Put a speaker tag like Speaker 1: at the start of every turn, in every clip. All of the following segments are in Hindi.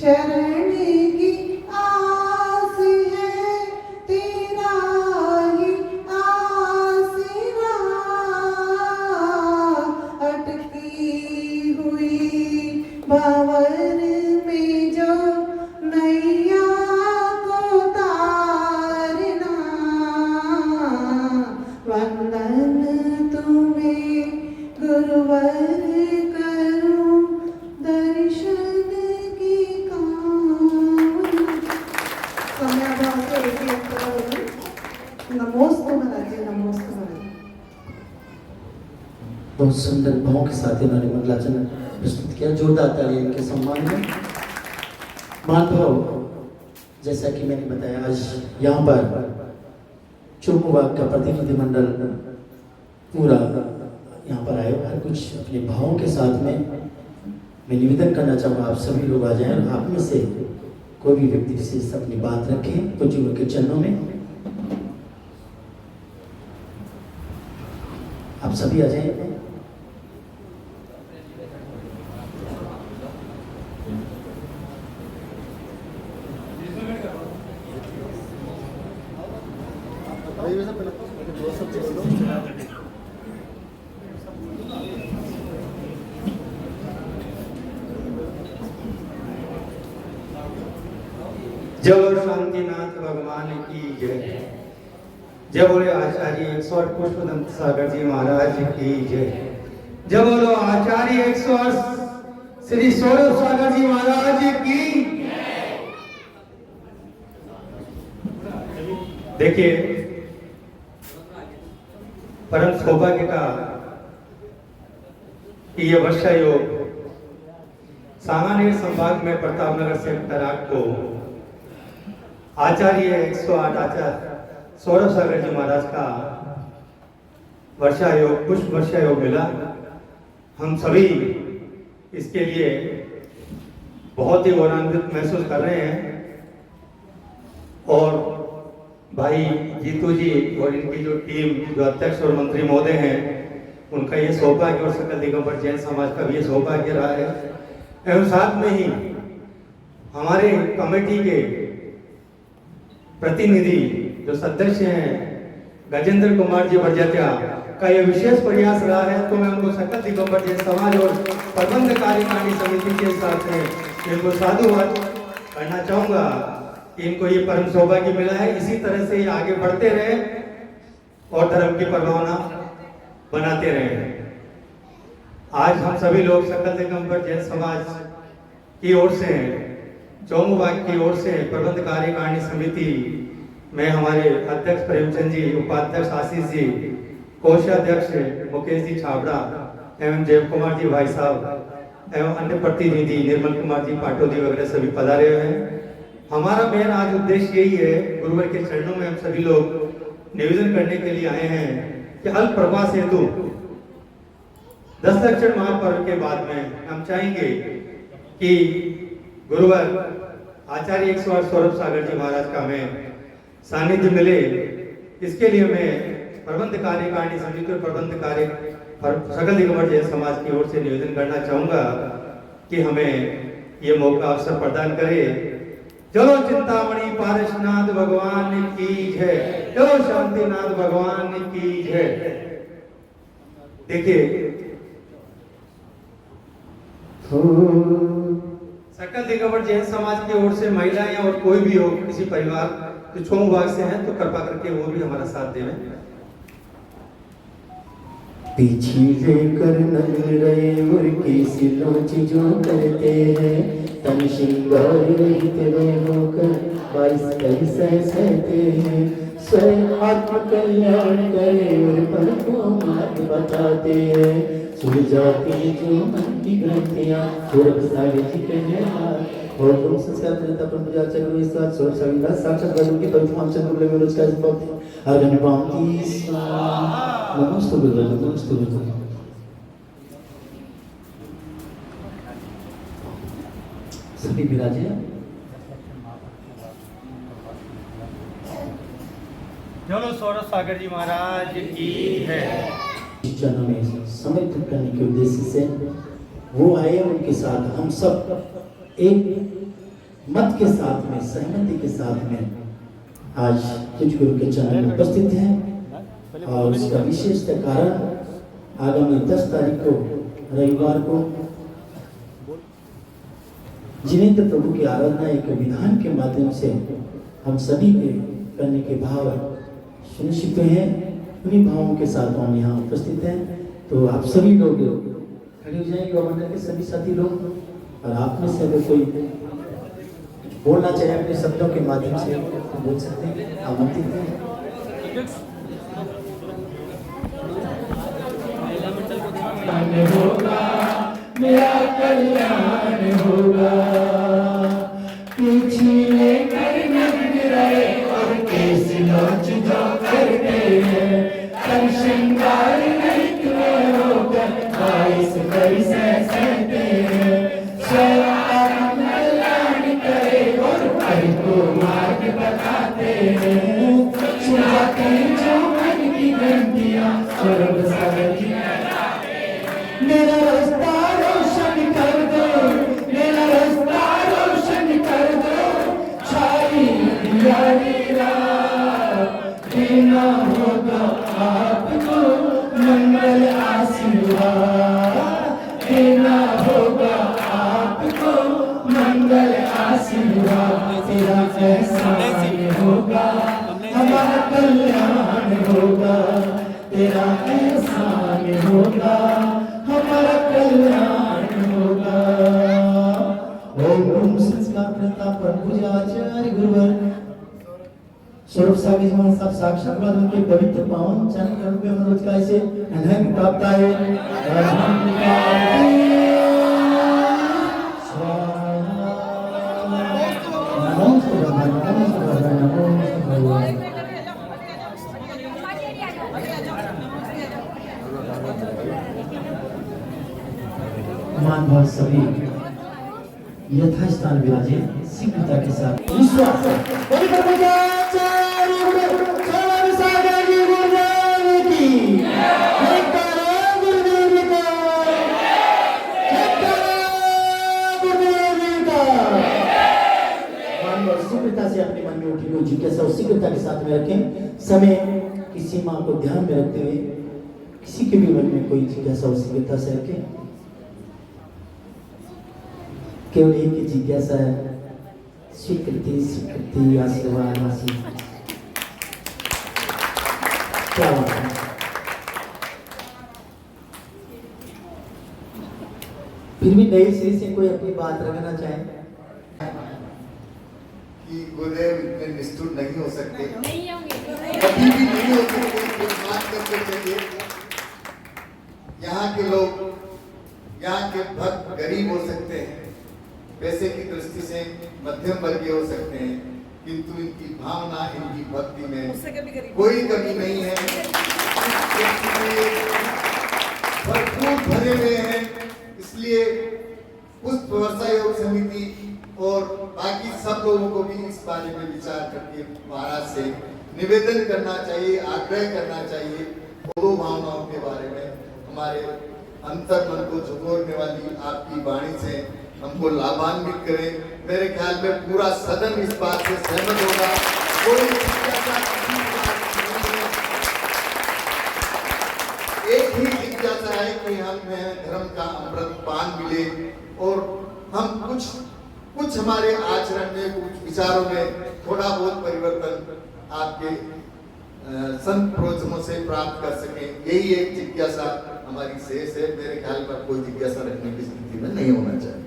Speaker 1: शरण की आस है, तेरा ही आसरा। अटकी हुई भंवर में जो नैया को तारना, वंदन तुम्हें गुरुवर करूं, दर्शन की कामना। सम्याभाव से एक ही अक्षर होगी। नमोस्तु महाराज, नमोस्तु महाराज।
Speaker 2: बहुत सुंदर भावों के साथ इन्होंने मंगलाचरण प्रस्तुत किया। जोरदार तालियां इनके सम्मान में। मान भाव, जैसा कि मैंने बताया, आज यहाँ पर चोमुबाग का प्रतिनिधिमंडल पूरा यहाँ पर आए। हर कुछ अपने भावों के साथ में मैं निवेदन करना चाहूँगा, आप सभी लोग आ जाएं और आप में से कोई भी व्यक्ति विशेष अपनी बात रखें कुछ लोगों के चरणों में। आप सभी आ जाएं।
Speaker 3: जय बोलो शांतिनाथ भगवान की जय। जय बोले आचार्य 108 पुष्पदंत सागर जी महाराज की जय। जय बोलो आचार्य 108 श्री सौरभ सागर जी महाराज की। देखिए, परम सौभाग्य का कि ये वर्षा योग सांगानेर संभाग में प्रतापनगर से तराक को आचार्य 108 आचार्य सौरभ सागर जी महाराज का वर्षा योग, पुष्प वर्षा योग मिला। हम सभी इसके लिए बहुत ही गौरवान्वित महसूस कर रहे हैं। और भाई जीतू जी और इनकी जो टीम, जो अध्यक्ष और मंत्री महोदय हैं, उनका ये सौभाग्य और सकल दिगंबर जैन समाज का भी ये सौभाग्य रहा है। एवं साथ में ही हमारे कमेटी के प्रतिनिधि जो सदस्य हैं गजेंद्र कुमार जी बरजात्या का ये विशेष प्रयास रहा है। तो मैं उनको सकल दिगंबर जैन समाज और प्रबंध कार्यकारिणी समिति के साथ में इनको साधुवाद करना चाहूंगा कि इनको ये परम सौभाग्य मिला है। इसी तरह से ये आगे बढ़ते रहे और धर्म की प्रभावना बनाते रहे। आज हम सभी लोग सकल दिगंबर जैन समाज की ओर से, चौमुबाग की ओर से, प्रबंध कार्यकारिणी समिति में हमारे अध्यक्ष प्रेमचंद जी, उपाध्यक्ष आशीष जी, कोषाध्यक्ष मुकेश जी छाबड़ा एवं जय कुमार जी भाई साहब एवं अन्य प्रतिनिधि निर्मल कुमार जी पाटोदी वगैरह सभी पधारे हुए हैं। हमारा मेन आज उद्देश्य यही है, गुरुवर के चरणों में हम सभी लोग निवेदन करने के लिए आए हैं कि अल्प प्रवास हेतु 10 दक्षिण महापर्व के बाद में हम चाहेंगे कि गुरुवर आचार्य 108 सौरभ सागर जी महाराज का हमें सानिध्य मिले। इसके लिए मैं प्रबंध कार्यकारिणी समिति और प्रबंध कार्य सकल दिगंबर जैन समाज की ओर से निवेदन करना चाहूंगा कि हमें ये मौका अवसर प्रदान करे। चलो चिंतामणि पारसनाथ भगवान की जय। चलो शांतिनाथ भगवान की जय। देखिए, सकल दिगंबर जैन समाज की ओर से महिलाएं और कोई भी हो, किसी परिवार जो चौमुबाग से हैं, तो कृपा करके वो भी हमारा साथ देवें।
Speaker 2: पीछे लेकर नगल रहे और कैसी लोची जो करते हैं, तन श्रृंगार रहित वे होकर 22 कैसे सहते हैं। स्वयं आत्म कल्याण करे और पर को मार्ग बताते हैं। सुन जाती जो मन की ग्रंथियां सौरभ सागर जी के हैं। और तुम संस्कार करता पर मुझे आचार्य गुरु इस बात सौरभ सागर जी साक्षात गुरु की पवित्र हम चंद्र गुरु में उसका भक्त आगन पांति स्वाहा। नमस्ते गुरु, नमस्ते गुरु। सभी विराजे।
Speaker 3: चलो सौरभ सागर जी महाराज की है।
Speaker 2: चरणों में समर्पित करने के उद्देश्य से वो आए, उनके साथ हम सब एक मत के साथ में, सहमति के साथ में आज तुझ गुरु के चरण में उपस्थित हैं। और उसका विशेष कारण आगामी 10 तारीख को रविवार को जिनेंद्र प्रभु की आराधना एक विधान के माध्यम से हम सभी के करने के भाव सुनिश्चित हैं। उन्हीं भावों के साथ हम यहाँ उपस्थित हैं। तो आप सभी लोग खड़े हो जाएंगे, युवा मंडल के सभी साथी लोग। और आप में से अगर कोई बोलना चाहे अपने शब्दों के माध्यम से तो बोल सकते हैं, आमंत्रित हैं। होगा मेरा कल्याण होगा, पीछे कर नगरे और केस नोच जो करते हैं, तन श्रृंगार नहीं तुम्हें होकर बाईस कैसे सहते हैं। स्वयं कल्याण करे और पर को मार्ग बताते हैं, सुनाते जो मन की घंटियां स्वर्ग सारथी मेरा रास्ता रोशन कर दो, मेरा रास्ता रोशन कर दो, छाई प्यारी रात देना होगा आपको मंगल आशीर्वाद, देना होगा आपको मंगल आशीर्वाद। तेरा एहसान होगा हमारा कल्याण होगा, तेरा एहसान होगा हमारा कल्याण होगा। ओम संस्कार करता प्रभु आचार्य गुरुवर स्वरूप सागी जी सब साक्षात बाद उनके पवित्र पावन चरण कमल पे मनोज का ऐसे अनहद प्राप्त है। मान भाव सभी यथास्थान विराजे शीघ्रता के साथ विश्वास शीघ्रता से अपने मन में उठी हुई जिज्ञासा शीघ्रता के साथ में रखें। समय की सीमा को ध्यान में रखते हुए किसी के भी मन में कोई जिज्ञासा शीघ्रता से रखें। केवल एक ही जिज्ञासा है, स्वीकृति स्वीकृति आशीर्वाद आशीर्वाद। क्या बात है। फिर भी नए सिरे से कोई अपनी बात रखना चाहे
Speaker 4: कि गुरुदेव इतने निष्ठुर नहीं हो सकते, कभी भी नहीं हो सकते। बात करते चलिए, यहाँ के लोग, यहाँ के भक्त गरीब हो सकते हैं, पैसे की दृष्टि से मध्यम वर्गीय हो सकते हैं, किंतु इनकी भावना, इनकी भक्ति में कोई कमी नहीं है। भरपूर भरे हुए हैं। इसलिए पुष्प वर्षा योग समिति और बाकी सब लोगों को भी इस बारे में विचार करके महाराज से निवेदन करना चाहिए, आग्रह करना चाहिए। दो भावनाओं के बारे में हमारे अंतर मन को झुकोड़ने वाली आपकी वाणी से हमको लाभान्वित करें। मेरे ख्याल में पूरा सदन इस बात से सहमत होगा। कोई एक ही जिज्ञासा है कि हमें धर्म का अमृत पान मिले और हम कुछ हमारे आचरण में, कुछ विचारों में थोड़ा बहुत परिवर्तन आपके संत प्रोचनों से प्राप्त कर सकें। यही एक जिज्ञासा हमारी शेष है। मेरे ख्याल में कोई जिज्ञासा रखने की स्थिति में नहीं होना चाहिए।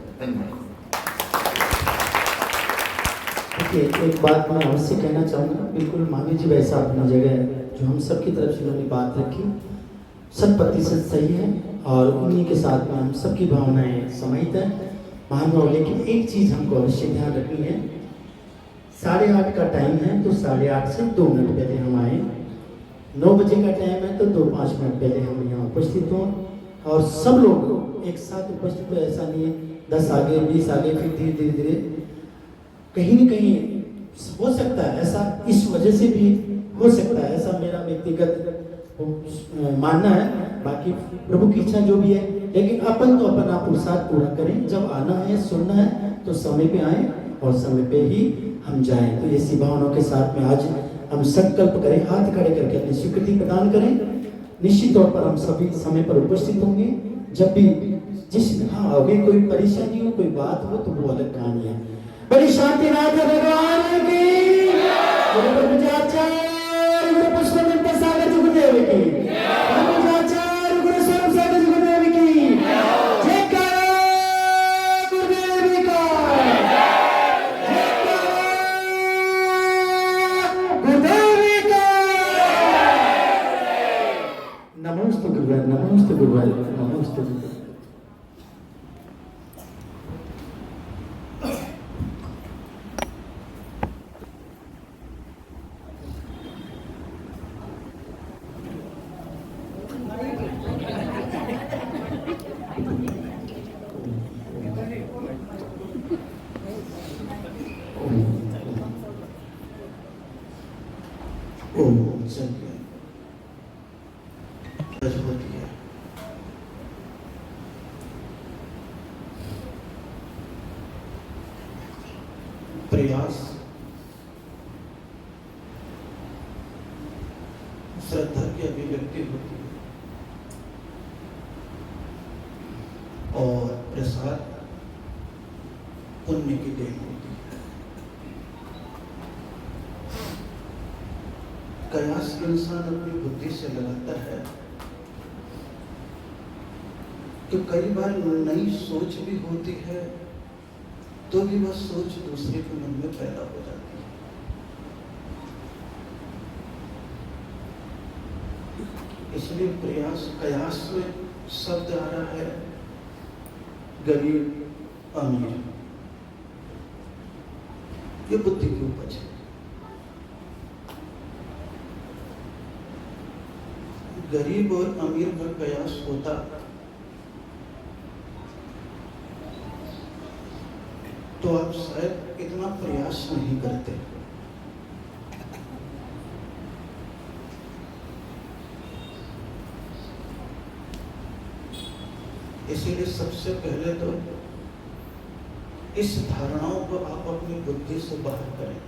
Speaker 2: देखिए, एक बात मैं अवश्य कहना चाहूँगा, बिल्कुल मामी जी वैसा अपनी जगह है, जो हम सबकी तरफ से उन्होंने बात रखी 100% सही है और उन्हीं के साथ में हम सबकी भावनाएं समाहित है महानुभाव। लेकिन एक चीज़ हमको अवश्य ध्यान रखनी है, 8:30 का टाइम है तो 8:30 से 2 मिनट पहले हम आए। 9 बजे का टाइम है तो 2-5 मिनट पहले हम यहाँ उपस्थित हों और सब लोग एक साथ उपस्थित हो। ऐसा नहीं है 10 आगे 20 आगे, फिर धीरे धीरे कहीं न कहीं हो सकता है ऐसा, इस वजह से भी हो सकता है ऐसा, मेरा व्यक्तिगत मानना है। बाकी प्रभु की इच्छा जो भी है, लेकिन अपन तो अपना पुरुषार्थ पूरा करें। जब आना है, सुनना है तो समय पे आए और समय पे ही हम जाएं। तो इसी भावनाओं के साथ में आज हम संकल्प करें, हाथ खड़े करके अपनी स्वीकृति प्रदान करें। निश्चित तौर पर हम सभी समय पर उपस्थित होंगे। जब भी जिस अभी कोई परेशानी हो, कोई बात हो, तो वो अलग कहानी है। बड़ी शांति नाथ भगवान की, सागर गुरुदेव की, गुरु स्वरूप सागर गुरुदेव की जयकार, गुरुदेव का गुरुदेव का। नमोस्तु गुरुदेव, नमोस्तु गुरुदेव, नमोस्तु गुरुदेव।
Speaker 5: प्रयास श्रद्धा की अभिव्यक्ति होती है और प्रसाद पुण्य की देन होती है। कयास इंसान अपनी बुद्धि से लगाता है कि कई बार नई सोच भी होती है तो भी वह सोच दूसरे के मन में पैदा हो जाती है। इसलिए प्रयास, कयास में शब्द आ रहा है गरीब अमीर, ये बुद्धि की उपज है। गरीब और अमीर का कयास होता तो आप शायद इतना प्रयास नहीं करते। इसीलिए सबसे पहले तो इस धारणाओं को आप अपनी बुद्धि से बाहर करें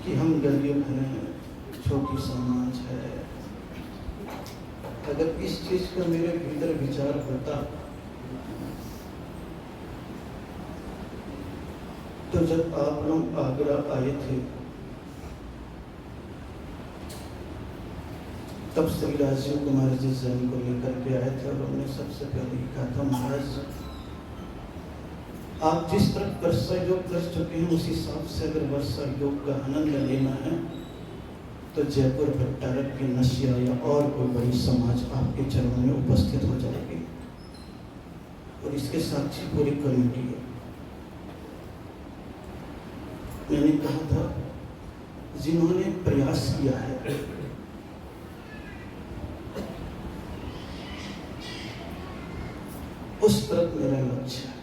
Speaker 5: कि हम गरीब हैं, छोटी समाज है। अगर इस चीज का मेरे भीतर विचार होता तो जब आप लोग आगरा आए थे तब श्री राजीव कुमार जी जैन को लेकर के आए थे और उन्होंने सबसे पहले ही कहा था, महाराज आप जिस तरह वर्षा योग कर चुके हैं उस हिसाब से अगर वर्षा योग का आनंद लेना है तो जयपुर भट्टारक की नशिया या और कोई बड़ी समाज आपके चरणों में उपस्थित हो जाएगी और इसके साक्षी पूरी कमेटी है। मैंने कहा था जिन्होंने प्रयास किया है उस तरफ मेरा लक्ष्य है।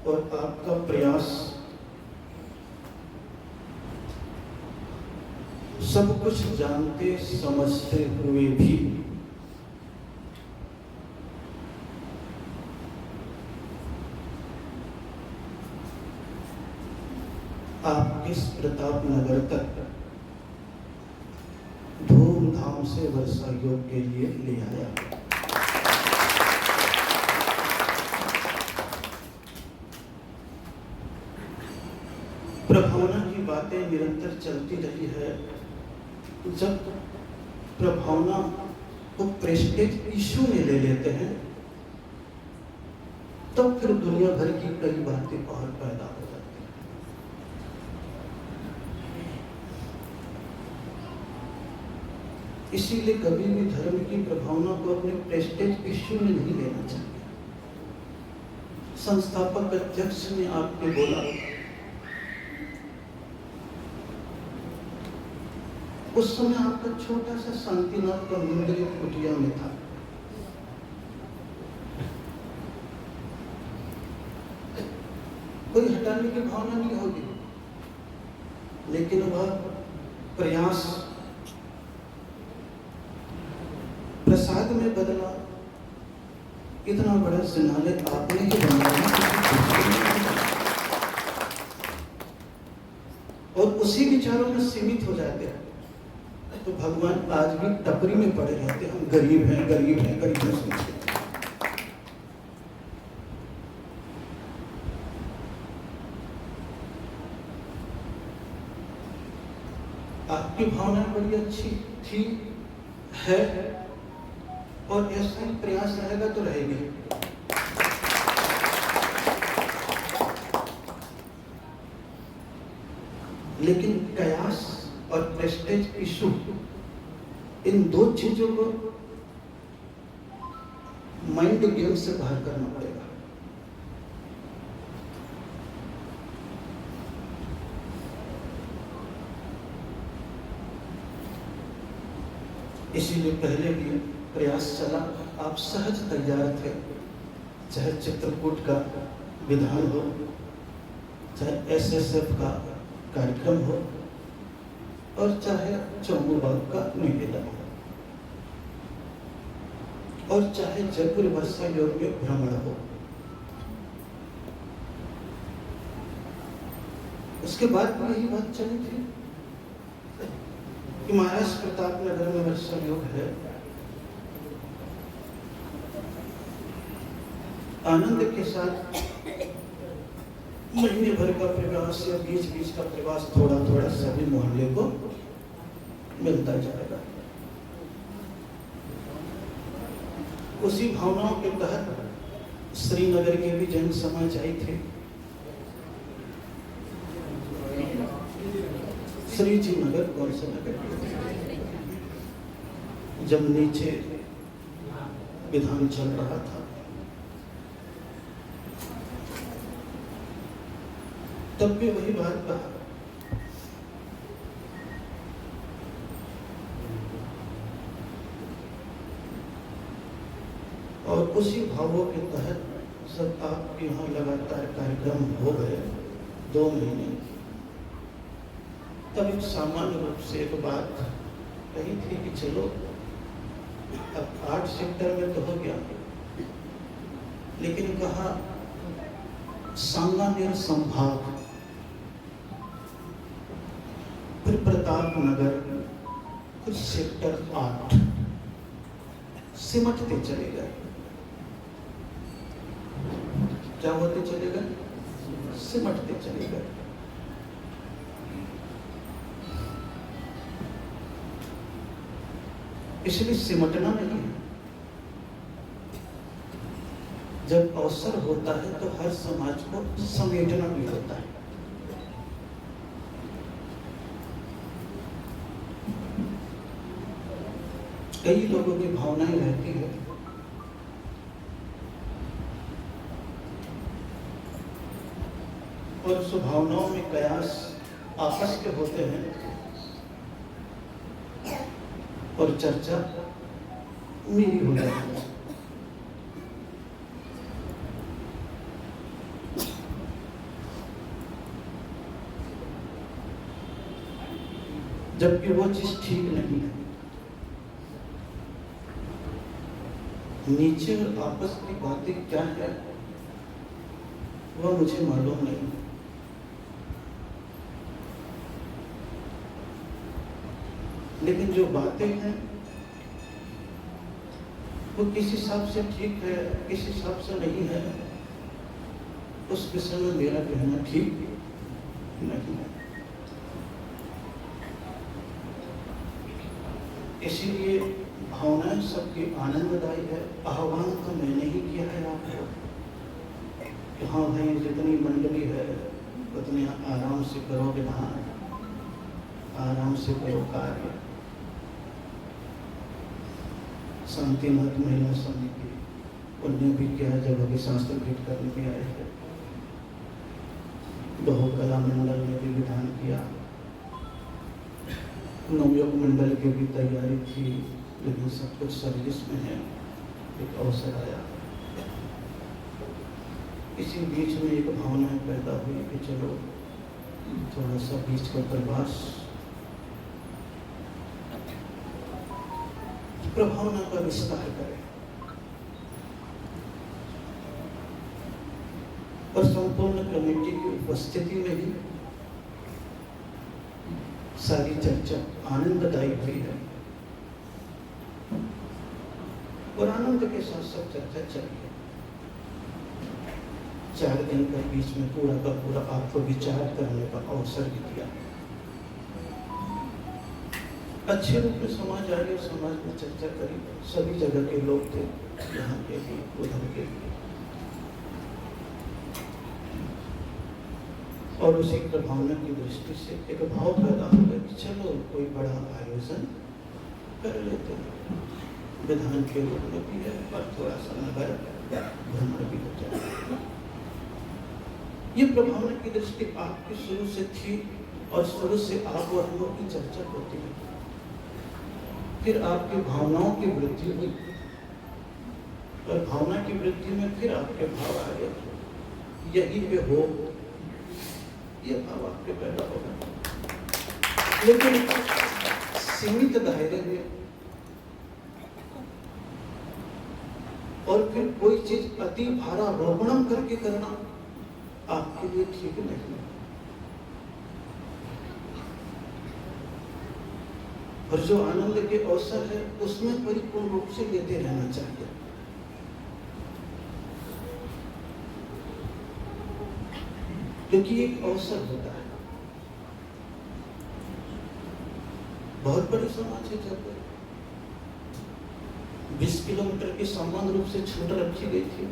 Speaker 5: और आपका प्रयास सब कुछ जानते समझते हुए भी आप इस प्रतापनगर तक धूमधाम से वर्षा योग के लिए ले आया। प्रभावना की बातें निरंतर चलती रही है। जब प्रभावना को प्रेस्टेज इशू में ले लेते हैं तो फिर दुनिया भर की कई बातें और पैदा हो जाती हैं। इसीलिए कभी भी धर्म की प्रभावना को अपने प्रेस्टेज इशू में नहीं लेना चाहिए। संस्थापक अध्यक्ष ने आपने बोला, उस समय आपका छोटा सा शांतिनाथ का मंदिर कुटिया में था। कोई हटाने की भावना नहीं होगी, लेकिन वह प्रयास प्रसाद में बदला, इतना बड़ा जिनालय आपने ही बनाया और उसी विचारों में सीमित हो जाते हैं तो भगवान आज भी टपरी में पड़े रहते हैं। हम गरीब हैं, गरीब हैं, गरीब हैं सुनते हैं। आपकी भावना बड़ी अच्छी थी, है और ऐसा ही प्रयास रहेगा तो रहेगी। लेकिन कयास और प्रेस्टेज इशू, इन दो चीजों को माइंड गेम से बाहर करना पड़ेगा। इसीलिए पहले भी प्रयास चला, आप सहज तैयार थे, चाहे चित्रकूट का विधान हो, चाहे एसएसएफ का कार्यक्रम हो और चाहे चौमुबाग का निवेदन हो और चाहे जयपुर वर्षा योग में भ्रमण हो। उसके बाद भी यही बात चली थी कि महाराष्ट्र प्रताप नगर में वर्षा योग है, आनंद के साथ महीने भर का प्रवास या बीच बीच का प्रवास थोड़ा थोड़ा सभी मोहल्ले को मिलता जाएगा। उसी भावनाओं के तहत श्रीनगर के भी जैन समाज आई थे। श्री जी नगर कौन सा नगर, जब नीचे विधान चल रहा था तब भी वही बात कहा। और उसी भावों के तहत जब आपके यहाँ लगातार कार्यक्रम हो गए 2 महीने, तब एक सामान्य रूप से एक बात कही थी कि चलो अब 8 सेक्टर में तो हो गया, लेकिन कहा सांगानेर संभाग, फिर प्रताप नगर, फिर सेक्टर 8 सिमटते चले गए। क्या होते चले गए? सिमटते चले गए। इसलिए सिमटना नहीं है। जब अवसर होता है तो हर समाज को समेटना भी होता है। कई लोगों की भावनाएं रहती है और उस भावनाओं में कयास आपस के होते हैं और चर्चा मेरी हो जाती है। जबकि वो चीज ठीक नहीं है। नीचे और आपस की बातें क्या है वह मुझे मालूम नहीं, लेकिन जो बातें हैं वो किस हिसाब से ठीक है, किस हिसाब से नहीं है, उस विषय में मेरा कहना ठीक नहीं है। इसीलिए भावनाएं सबकी आनंददायी है। आह्वान तो मैंने ही किया है आपको कि हाँ भाई, जितनी मंडली है उतने आराम से करो विधान, आराम से करो कार्य। शांति मत महिला समिति उनने भी किया जब अभी शास्त्र भेंट करने के आए थे। बहुकला मंडल ने भी विधान किया, नवयुग मंडल की भी तैयारी थी, लेकिन सब कुछ सर्विस में है। एक अवसर आया, इसी बीच में एक भावना पैदा हुई कि चलो थोड़ा सा बीच का प्रवास प्रभावना का विस्तार करें और संपूर्ण कमेटी की उपस्थिति में ही सारी चर्चा आनंददायी हुई है और आनंद के साथ सब चर्चा चली है। 4 दिन का बीच में पूरा का पूरा आपको विचार करने का अवसर भी दिया। अच्छे रूप में समाज आगे, समाज में चर्चा करी, सभी जगह के लोग थे, यहाँ के भी उधर के भी, और उसी प्रभावना की दृष्टि से एक भाव पैदा हो गया कि चलो कोई बड़ा आयोजन कर लेते हैं, विधान के रूप में भी है और थोड़ा सा नगर भ्रमण भी हो जाए। ये प्रभावना की दृष्टि आपकी शुरू से थी और शुरू से आप और हम लोग की चर्चा होती है। फिर आपकी भावनाओं की वृद्धि हुई और भावना की वृद्धि में फिर आपके भाव आ गए, यही पे हो, ये भाव आपके पैदा होगा, लेकिन सीमित दायरे में। और फिर कोई चीज अति भारारोपणम करके करना आपके लिए ठीक नहीं है। और जो आनंद के अवसर है उसमें परिपूर्ण रूप से लेते रहना चाहिए। क्योंकि एक अवसर होता है, बहुत बड़ी समाज है, जब 20 किलोमीटर की सामान्य रूप से छूट रखी गई थी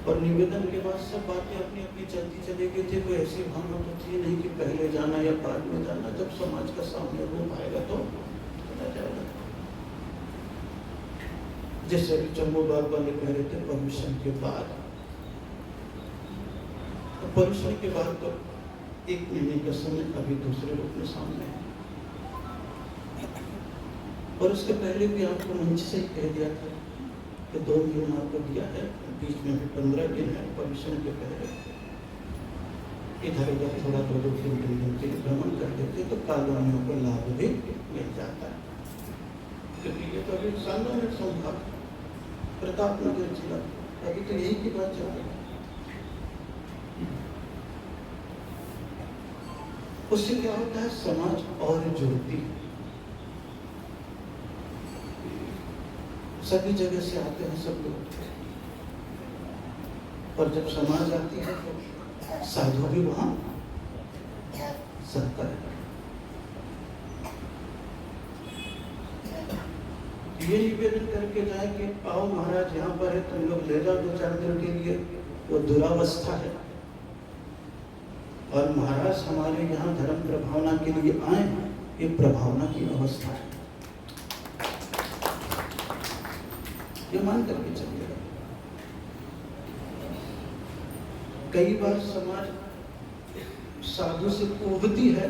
Speaker 5: और निवेदन के बाद सब बातें अपनी अपनी चलती चले गई थी। कोई ऐसी भावना तो थी नहीं कि पहले जाना या बाद में जाना, जब समाज का सामने रूप आएगा तो पता जाएगा। जैसे अभी चंबू बाबा ने कह रहे थे परमिशन के बाद, तो परमिशन के बाद तो 1 महीने का समय अभी दूसरे रूप में सामने है। और उसके पहले भी आपको मंच से ही कह दिया था कि 2 महीना आपको दिया है, बीच में भी 15 दिन है परमिशन के पहले। इधर उधर थोड़ा 2-2 दिन के भ्रमण कर देते तो कॉलोनियों को लाभ भी मिल जाता है। क्योंकि ये तो अभी सालों में संभव, प्रतापनगर जिला अभी तो यही की बात चल रही है। उससे क्या होता है, समाज और जुड़ती है। सभी जगह से आते हैं सब लोग, और जब समाज आती है तो साधु भी वहां सबका है। ये निवेदन करके जाए कि आओ महाराज यहाँ पर है, तुम लोग ले जाओ 2-4 दिन के लिए, वो दुरावस्था है। और महाराज हमारे यहाँ धर्म प्रभावना के लिए आए, ये प्रभावना की अवस्था है, ये मान करके चलिएगा। कई बार समाज साधु से उभती है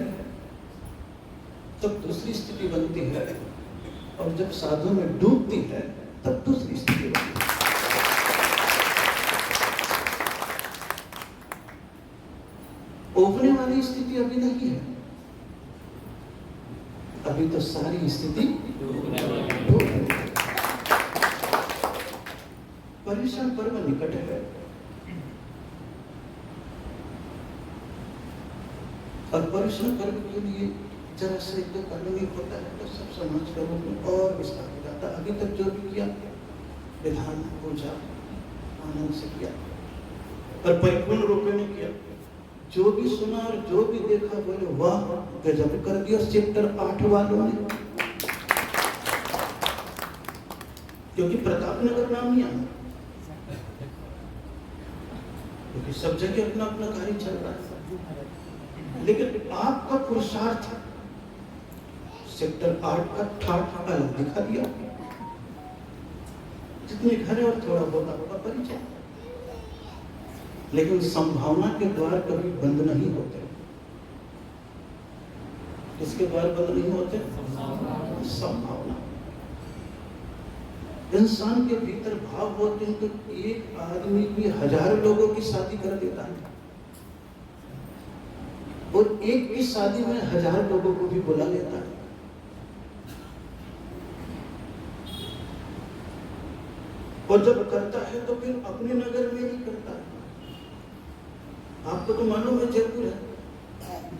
Speaker 5: तब दूसरी स्थिति बनती है, और जब साधु में डूबती है तब दूसरी स्थिति बनती है। उभने वाली स्थिति अभी नहीं है, अभी तो सारी स्थिति पर्युषण पर्व निकट है, और पर्युषण पर्व के लिए जरा से एक आनंदित होता है तो सब समाज का रूप में और विस्तार हो जाता है। अभी तक जो भी किया विधान पूजा आनंद से किया, पर परिपूर्ण रूप में नहीं किया। जो भी सुना और जो भी देखा बोले वाह गजब कर दिया सेक्टर 8 वालों ने, क्योंकि प्रतापनगर नाम नहीं आया, क्योंकि सब जगह अपना अपना कार्य चल रहा है। लेकिन आपका पुरुषार्थ सेक्टर 8 का ठाठ अलग दिखा दिया, जितने घर है और थोड़ा बहुत होगा परिचय। लेकिन संभावना के द्वार कभी बंद नहीं होते। इसके द्वार बंद नहीं होते, संभावना। इंसान के भीतर भाव होते हैं तो एक आदमी भी हजारों लोगों की शादी कर देता है, और एक की शादी में हजारों लोगों को भी बुला लेता है। और जब करता है तो फिर अपने नगर में ही करता है। आपको तो मालूम है जयपुर है,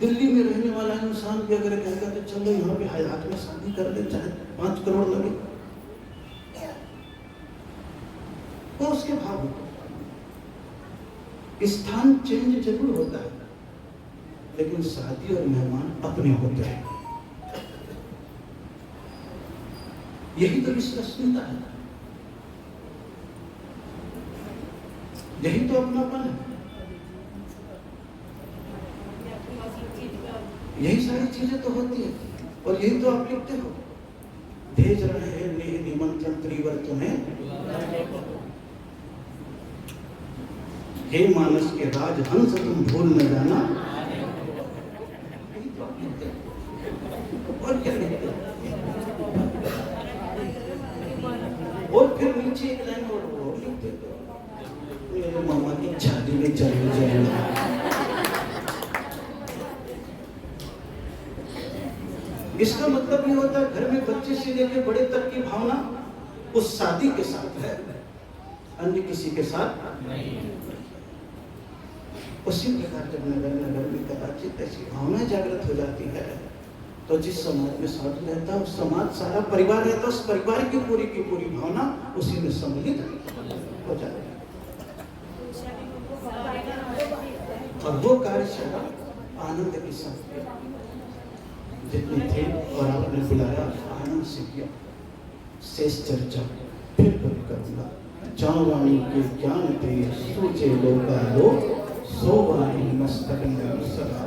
Speaker 5: दिल्ली में रहने वाला इंसान भी अगर कहेगा तो चलो यहाँ पे हयात में शादी कर ले, चाहे 5 करोड़ लगे, वो उसके भाव होते हैं। स्थान चेंज जरूर होता है, लेकिन शादी और मेहमान अपने होते हैं। यही तो विश्वसनीयता है, यही तो अपनापन है, यही सारी चीजें तो होती है। और यही तो आप लिखते हो, भेज रहे हैं नेह निमंत्रण त्रिवर तुम्हें, हे मानस के राज हंस तुम भूल न जाना। और क्या लिखते हो? और फिर नीचे एक लाइन और लिखते हो, मेरे मामा की शादी में चले जाएगा। इसका मतलब ये होता है घर में बच्चे से लेकर बड़े तक की भावना उस शादी के साथ है, अन्य किसी के साथ नहीं। उसी प्रकार जब नगर नगर में कदाचित ऐसी भावना जागृत हो जाती है, तो जिस समाज में साधु रहता है उस समाज सारा परिवार रहता है, उस परिवार की पूरी भावना उसी में सम्मिलित हो जाती है। और वो कार्यशाला आनंद के साथ जितने थे और आपने बुलाया, आनंद से किया। शेष चर्चा फिर कभी करूंगा। जावानी के ज्ञान पे सूझे लोका लो, सो वाणी मस्तक में सदा।